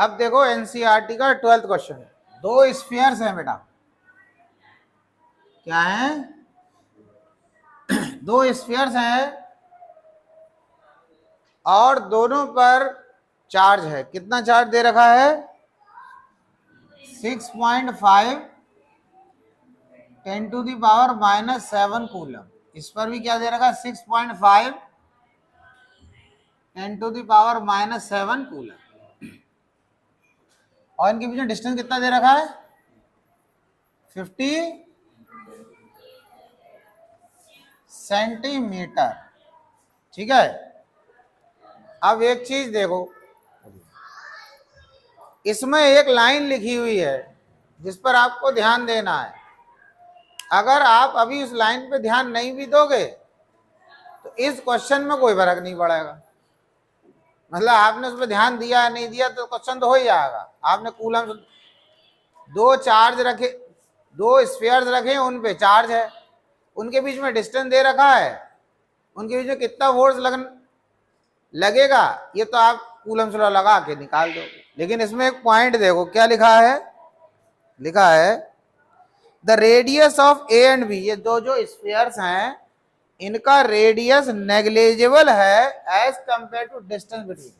अब देखो एनसीईआरटी का 12th क्वेश्चन, दो स्फीयर्स हैं बेटा, क्या है, दो स्फीयर्स हैं और दोनों पर चार्ज है। कितना चार्ज दे रखा है? 6.5 10⁻⁻7 कूलम। इस पर भी क्या दे रखा है? 6.5 10⁻⁻7 कूलम। और इनके बीच में डिस्टेंस कितना दे रखा है? 50 सेंटीमीटर। ठीक है। अब एक चीज देखो, इसमें एक लाइन लिखी हुई है जिस पर आपको ध्यान देना है। अगर आप अभी उस लाइन पे ध्यान नहीं भी दोगे तो इस क्वेश्चन में कोई फर्क नहीं पड़ेगा। मतलब आपने उस पर ध्यान दिया नहीं दिया तो क्वेश्चन तो हो ही जाएगा। आपने कूलम, दो चार्ज रखे, दो स्फीयर्स रखे, उन पे चार्ज है, उनके बीच में डिस्टेंस दे रखा है, उनके बीच में कितना फोर्स लगेगा ये तो आप कूलम्स लॉ लगा के निकाल दो। लेकिन इसमें एक पॉइंट देखो, क्या लिखा है? लिखा है the radius of A and B. ये दो जो स्फीयर्स हैं इनका रेडियस नेग्लिजिबल है as compare to distance between.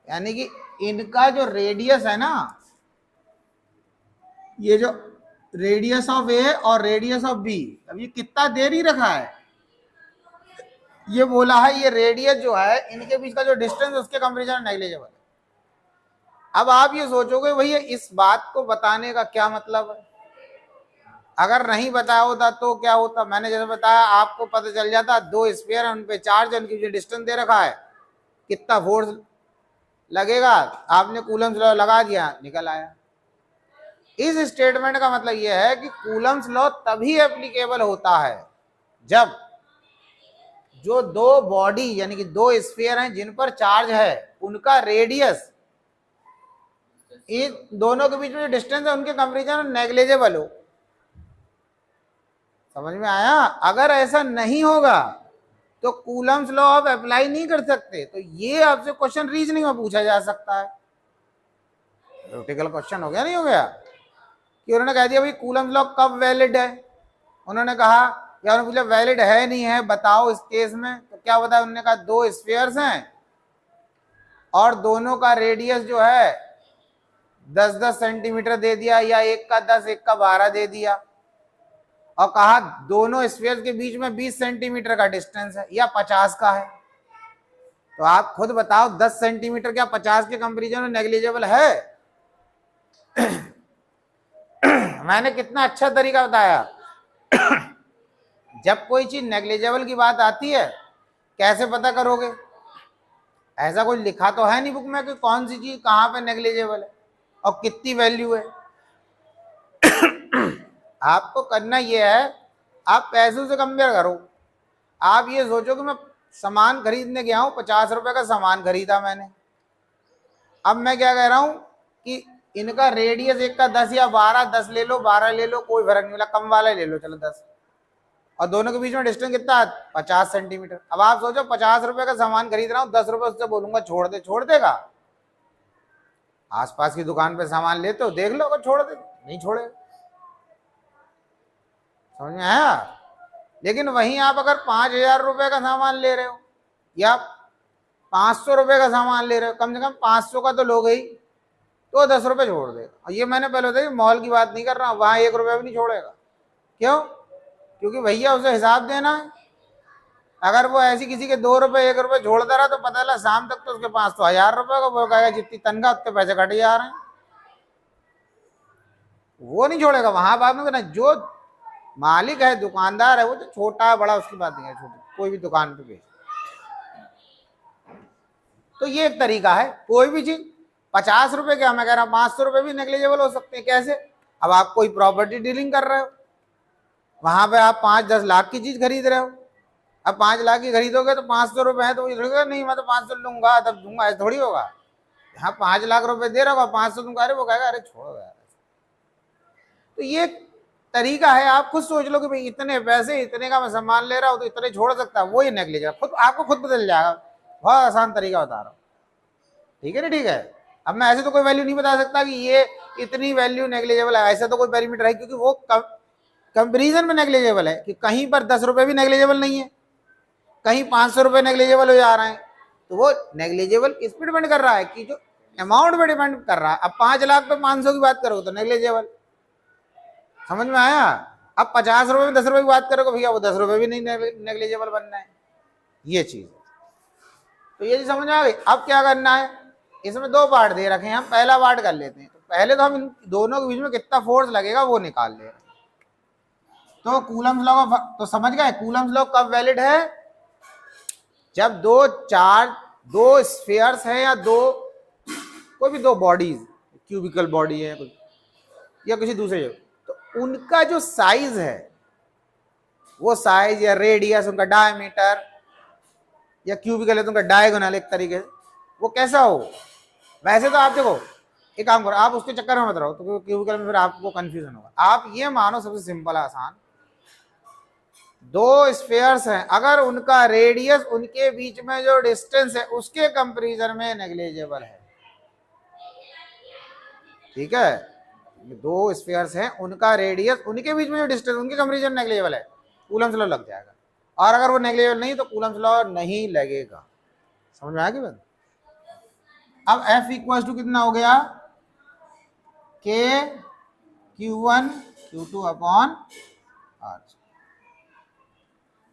यानी कि इनका जो रेडियस है ना, ये जो रेडियस ऑफ ए और रेडियस ऑफ बी, अब ये कितना दे नहीं रखा है, ये बोला है ये रेडियस जो है इनके बीच का जो डिस्टेंस उसके कंपैरिजन नेग्लिजिबल है। अब आप ये सोचोगे भैया इस बात को बताने का क्या मतलब है? अगर नहीं बताया होता तो क्या होता? मैंने जैसे बताया आपको पता चल जाता, दो स्फीयर उन पे चार्ज, उनकी जो डिस्टेंस दे रखा है, कितना फोर्स लगेगा, आपने कूलम्स लॉ लगा दिया, निकल आया। इस स्टेटमेंट का मतलब यह है कि कूलम्स लॉ तभी एप्लीकेबल होता है जब जो दो बॉडी यानी कि दो स्फीयर हैं जिन पर चार्ज है उनका रेडियस, इन दोनों के बीच में जो डिस्टेंस है उनके कंपैरिजन में नेग्लिजिबल हो। समझ में आया? अगर ऐसा नहीं होगा तो कूलम्स लॉ आप अप्लाई नहीं कर सकते। तो ये आपसे क्वेश्चन रीजनिंग में पूछा जा सकता है। थ्योरेटिकल क्वेश्चन हो गया, नहीं हो गया? कि उन्होंने कह दिया भाई कूलम्स लॉ कब वैलिड है, उन्होंने कहा या उन्होंने पूछा वैलिड है नहीं है बताओ इस केस में, तो क्या बताया उन्होंने? कहा दो स्फीयर्स हैं और दोनों का रेडियस जो है 10-10 सेंटीमीटर दे दिया, या एक का 10 एक का 12 दे दिया, और कहा दोनों स्फीयर्स के बीच में 20 सेंटीमीटर का डिस्टेंस है या 50 का है। तो आप खुद बताओ 10 सेंटीमीटर क्या 50 के कंपैरिजन में नेग्लिजिबल है? मैंने कितना अच्छा तरीका बताया। जब कोई चीज नेग्लिजिबल की बात आती है कैसे पता करोगे? ऐसा कुछ लिखा तो है नहीं बुक में कि कौन सी चीज कहां पे नेग्लिजिबल है और कितनी वैल्यू है। आपको करना यह है, आप पैसों से कंपेयर करो। आप ये सोचो कि मैं सामान खरीदने गया हूं, 50 रुपए का सामान खरीदा मैंने, अब मैं क्या कह रहा हूं कि इनका रेडियस एक का 10 या 12, 10 ले लो 12 ले लो कोई फर्क नहीं मिला, कम वाला ले लो चलो 10, और दोनों के बीच में डिस्टेंस कितना? 50 सेंटीमीटर। अब आप सोचो 50 रुपए का सामान खरीद रहा हूं, 10 रुपए उससे बोलूंगा छोड़ दे, छोड़ देगा? आसपास की दुकान पे सामान लेते हो, देख लो, अगर छोड़ दे नहीं छोड़ेगा। समझ में आया? लेकिन वहीं आप अगर 5,000 रुपए का सामान ले रहे हो या 500 रुपए का सामान ले रहे हो, कम से कम 500 का तो लोगे ही, तो 10 रुपए छोड़ देगा। और ये मैंने पहले बताया मॉल की बात नहीं कर रहा हूं, वहां 1 रुपया भी नहीं छोड़ेगा। क्यों? क्योंकि भैया उसे हिसाब देना है। अगर वो ऐसी किसी के 2 रुपए 1 रुपए छोड़ता रहा तो पता चला शाम तक तो उसके पास तो 1,000 रुपए का, वो कहेगा जितनी तनख्वाह उतने पैसे कट जा रहे हैं, वो नहीं छोड़ेगा। वहां बात नहीं, जो मालिक है दुकानदार है वो तो छोटा बड़ा उसकी बात नहीं है, छोटी कोई भी दुकान पे बेच। तो ये एक तरीका है, कोई भी चीज 50 रुपए क्या मैं कह रहा हूं 500 रुपए भी नेग्लिजिबल हो सकते हैं। कैसे? अब आप कोई प्रॉपर्टी डीलिंग कर रहे हो, वहां पे आप 5-10 लाख की चीज खरीद रहे हो, अब 5 लाख की खरीदोगे तो 500 रुपए है तो नहीं मैं तो 500 लूंगा तब दूंगा, ऐसा थोड़ी होगा। यहाँ 5 लाख रुपए दे रहा होगा 500 दूंगा, अरे वो कहेगा अरे छोड़ो यार। तो ये तरीका है, आप खुद सोच लो कि भाई इतने पैसे इतने का मैं सामान ले रहा हूँ तो इतने छोड़ सकता है, वो ही नेग्लिजिबल खुद आपको खुद बदल जाएगा। बहुत आसान तरीका बता रहा हूँ, ठीक है ना? ठीक है। अब मैं ऐसे तो कोई वैल्यू नहीं बता सकता कि ये इतनी वैल्यू नेग्लिजिबल है, ऐसा तो कोई पैरामीटर है, क्योंकि वो कंपेरिजन में नेग्लिजिबल है कि कहीं पर 10 रुपए भी नेग्लिजिबल नहीं है, कहीं 500 रुपए नेग्लिजिबल हो जा रहे हैं। तो वो नेग्लिजिबल किस पे डिपेंड कर रहा है कि जो अमाउंट पे डिपेंड कर रहा है। अब 5 लाख पे 500 की बात करो तो नेग्लिजिबल, समझ में आया। अब 50 रुपए में 10 रुपए की बात करोगे भैया, वो 10 रुपए भी नहीं नेग्लिजिबल बनना है, ये चीज। तो ये चीज समझ में आ गई। अब क्या करना है, इसमें 2 पार्ट दे रखे हैं, हम पहला पार्ट कर लेते हैं। तो पहले तो हम इन दोनों के बीच में कितना फोर्स लगेगा वो निकाल ले। तो कूलम्स लॉ का तो समझ गए, कूलम्स लॉ कब वैलिड है, जब दो स्फीयर्स हैं या कोई भी 2 बॉडीज, क्यूबिकल बॉडी है या किसी दूसरे, तो उनका जो साइज है, वो साइज या रेडियस, उनका डायमीटर, या क्यूबिकल है तो उनका डायगोनल, एक तरीके से वो कैसा हो। वैसे तो आप देखो, एक काम करो, आप उसके चक्कर में मत रहो, तो क्यूबिकल में फिर आपको कंफ्यूजन होगा। आप ये मानो, सबसे सिंपल आसान, 2 स्फीयर्स हैं, अगर उनका रेडियस, उनके बीच में जो डिस्टेंस है, उसके कंपैरिजन में नेग्लिजिबल है, ठीक है। 2 स्फीयर्स हैं, उनका रेडियस, उनके बीच में जो डिस्टेंस, उनके कंपैरिजन नेग्लिजिबल है, कूलम्स लॉ लग जाएगा। और अगर वो नेग्लिजिबल नहीं तो कूलम्स लॉ नहीं लगेगा। समझ में आ गई बात। अब F इक्वल टू कितना हो गया, K Q1 Q2 upon R।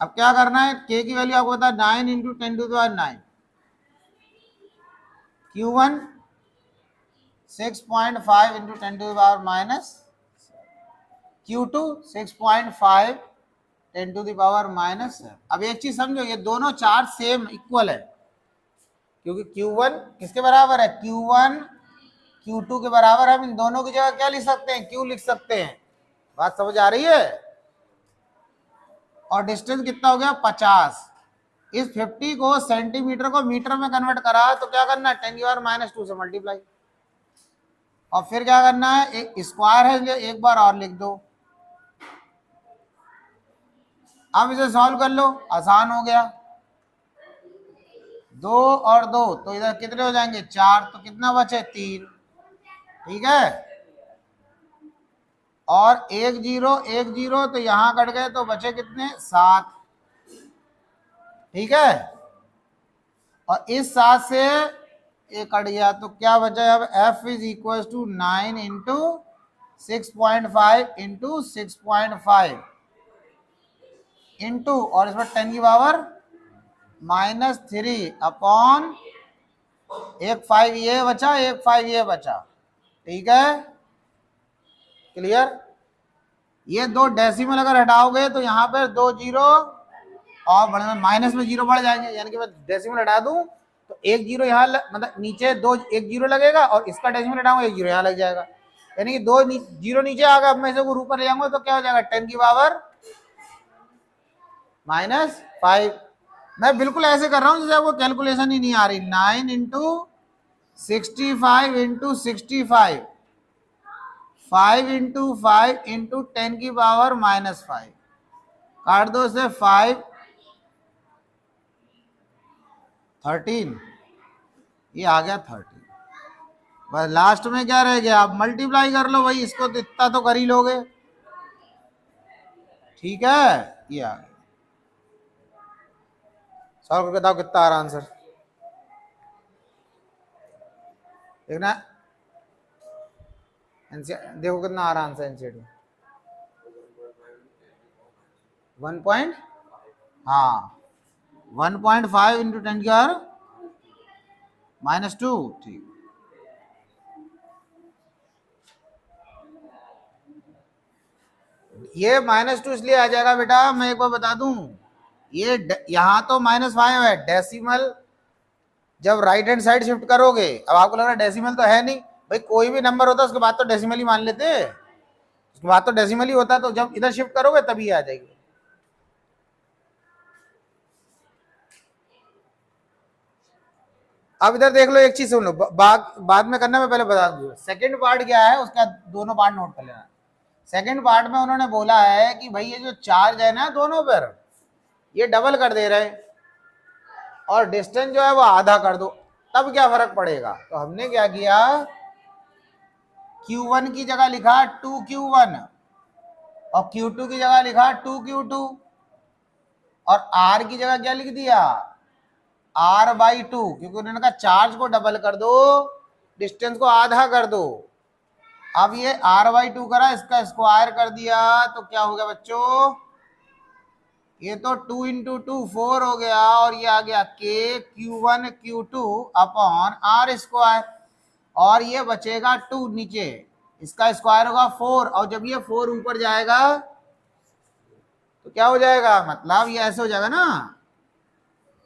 अब क्या करना है, K की वैल्यू आपको पता है 9 into 10 to the power 9, Q1 6.5 into 10 to the power minus, Q2 6.5 10 to the power minus. अब एक चीज समझो, ये दोनों चार्ज सेम इक्वल है, क्योंकि Q1 किसके बराबर है, Q1 Q2 के बराबर। हम इन दोनों की जगह क्या लिख सकते हैं, Q लिख सकते हैं। बात समझ आ रही है। और डिस्टेंस कितना हो गया, 50। इस 50 को सेंटीमीटर को मीटर में कन्वर्ट करा तो क्या करना है, 10 की पावर -2 से मल्टीप्लाई, और फिर क्या करना है, एक स्क्वायर है इसलिए एक बार और लिख दो। अब इसे सॉल्व कर लो, आसान हो गया। 2 और 2 तो इधर कितने हो जाएंगे, 4, तो कितना बचे, 3, ठीक है। और 1 0 1 0 तो यहां कट गए, तो बचे कितने, 7, ठीक है। और इस 7 से एक कट गया, तो क्या बचा, अब F is equal to 9 into 6.5 into 6.5 into, और इस पर 10 की पावर -3 अपॉन, एक 5 ये बचा, एक 5 ये बचा, ठीक है। क्लियर। ये 2 डेसिमल अगर हटाओगे तो यहाँ पर 2 0 और बड़े में माइनस में 0 बढ़ जाएंगे, यानी कि मैं डेसिमल हटा दूं तो 1 0 यहाँ मतलब नीचे 2 1 0 लगेगा, और इसका डेसिमल हटाऊंगा 1 0 यहाँ लग जाएगा, यानी कि 2 0 नीचे आ गया। अब मैं इसे ऊपर ले जाऊंगा तो क्या हो जाएगा, 10 की पावर -5। मैं बिल्कुल ऐसे कर रहा हूँ जैसे आपको कैलकुलेशन ही नहीं आ रही। 9 इंटू 65 इंटू 65, 5 इंटू 5 इंटू 10 की पावर -5, काट दो से 5 13, ये आ गया 13। बस लास्ट में क्या रह गया, आप मल्टीप्लाई कर लो भाई, इसको तो इतना तो कर ही लोगे, ठीक है। ये आ गया, सॉल्व करके बताओ कितना आ रहा आंसर, देखना देखो कितना आ रहा आंसर एनसीईआरटी 1 पॉइंट, हाँ 1.5 इंटू 10 की पावर -2, ठीक। ये -2 इसलिए आ जाएगा बेटा, मैं एक बार बता दूं, ये यहाँ तो -5 है, डेसिमल जब राइट हैंड साइड शिफ्ट करोगे, अब आपको लग रहा है डेसिमल तो है नहीं, भाई कोई भी नंबर होता है उसके बाद तो डेसिमल ही मान लेते, उसके बाद तो डेसिमल ही होता है, तो जब इधर शिफ्ट करोगे तभी आ जाएगी। अब इधर देख लो, एक चीज सुन लो, बाद में करना, मैं पहले बता दूं। सेकंड पार्ट क्या है उसका, दोनों पार्ट नोट कर लेना। सेकंड पार्ट में उन्होंने बोला है कि भाई ये जो चार्ज है ना दोनों पर, ये डबल कर दे रहे हैं, और डिस्टेंस जो है वो आधा कर दो। तब क्या फर्क पड़ेगा। तो हमने क्या किया, Q1 की जगह लिखा 2Q1 और Q2 की जगह लिखा 2Q2 और R की जगह क्या लिख दिया, R/2, क्योंकि उन्होंने कहा चार्ज को डबल कर दो, डिस्टेंस को आधा कर दो। अब ये R/2 करा, इसका स्क्वायर कर दिया तो क्या हो गया बच्चों, ये तो 2 × 2 4 हो गया और ये आ गया K Q1 Q2 upon R², और ये बचेगा 2 नीचे, इसका स्क्वायर होगा 4, और जब ये 4 ऊपर जाएगा तो क्या हो जाएगा, मतलब ये ऐसे हो जाएगा ना,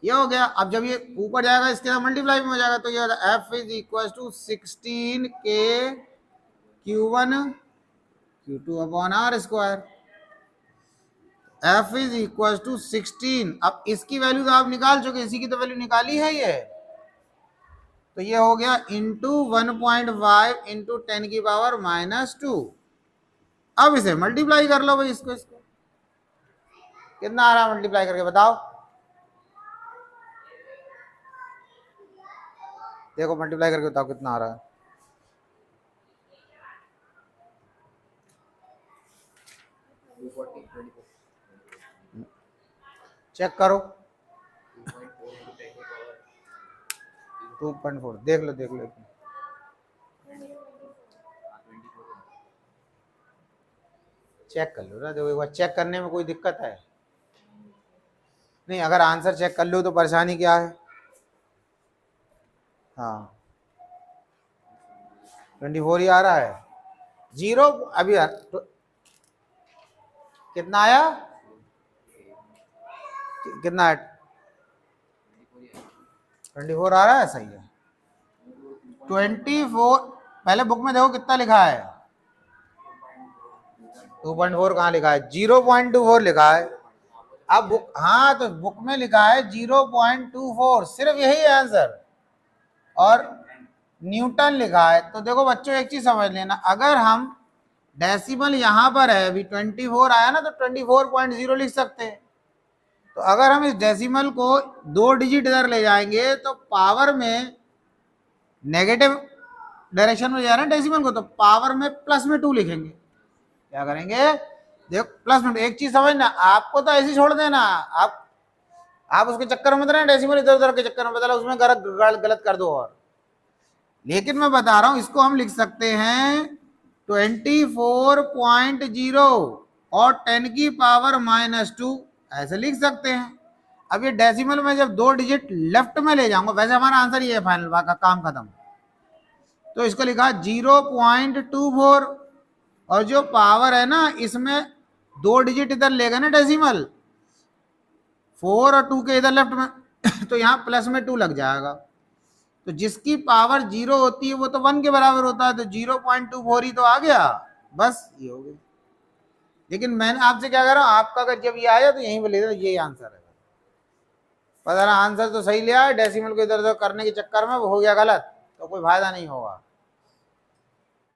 ये हो गया। अब जब ये ऊपर जाएगा इसके साथ मल्टीप्लाई में हो जाएगा, तो ये F = 16 K Q1 Q2 upon R²। F = 16। अब इसकी वैल्यू तो आप निकाल चुके, इसी की तो वैल्यू निकाली है ये, तो ये हो गया इंटू 1.5 इंटू 10⁻⁻²। अब इसे मल्टीप्लाई कर लो भाई, इसको कितना आ रहा है मल्टीप्लाई करके बताओ, देखो मल्टीप्लाई करके बताओ कितना आ रहा है। चेक करो 2.4, देख लो चेक कर लो ना, देखो एक बार चेक करने में कोई दिक्कत है नहीं, अगर आंसर चेक कर लो तो परेशानी क्या है। हाँ 24 ही आ रहा है, 0 अभी तो कितना आया, कितना है 24 आ रहा है, सही है 24। पहले बुक में देखो कितना लिखा है, 2.4 कहाँ लिखा है, 0.24 लिखा है। अब बुक, हाँ तो बुक में लिखा है 0.24, सिर्फ यही है आंसर, और न्यूटन लिखा है। तो देखो बच्चों एक चीज समझ लेना, अगर हम डेसिमल यहाँ पर है, अभी 24 आया ना, तो 24.0 लिख सकते हैं। तो अगर हम इस डेसिमल को 2 डिजिट इधर ले जाएंगे तो पावर में नेगेटिव डायरेक्शन में जा रहा है डेसिमल को, तो पावर में +2 लिखेंगे। क्या करेंगे, देखो +2। एक चीज समझना, आपको तो ऐसे छोड़ देना, आप उसके चक्कर में मत रहना, डेसिमल इधर उधर के चक्कर में बदला, उसमें गलत कर दो। और लेकिन मैं बता रहा हूं, इसको हम लिख सकते हैं 24.0 और 10⁻², ऐसे लिख सकते हैं। अब ये डेसिमल में जब 2 डिजिट लेफ्ट में ले जाऊंगा, वैसे हमारा आंसर ये है, फाइनल का काम खत्म। तो इसको लिखा 0.24, और जो पावर है ना, इसमें 2 डिजिट इधर ले गए ना डेसिमल, 4 और 2 के इधर लेफ्ट में तो यहाँ +2 लग जाएगा। तो जिसकी पावर 0 होती है वो तो 1 के बराबर होता है, तो 0.24 ही तो आ गया, बस ये हो गया। लेकिन मैंने आपसे क्या करा, आपका अगर जब ये आया तो यहीं पे ले, यही आंसर है। पता ना, आंसर तो सही लिया है, डेसिमल को इधर उधर करने के चक्कर में वो हो गया गलत, तो कोई फायदा नहीं होगा।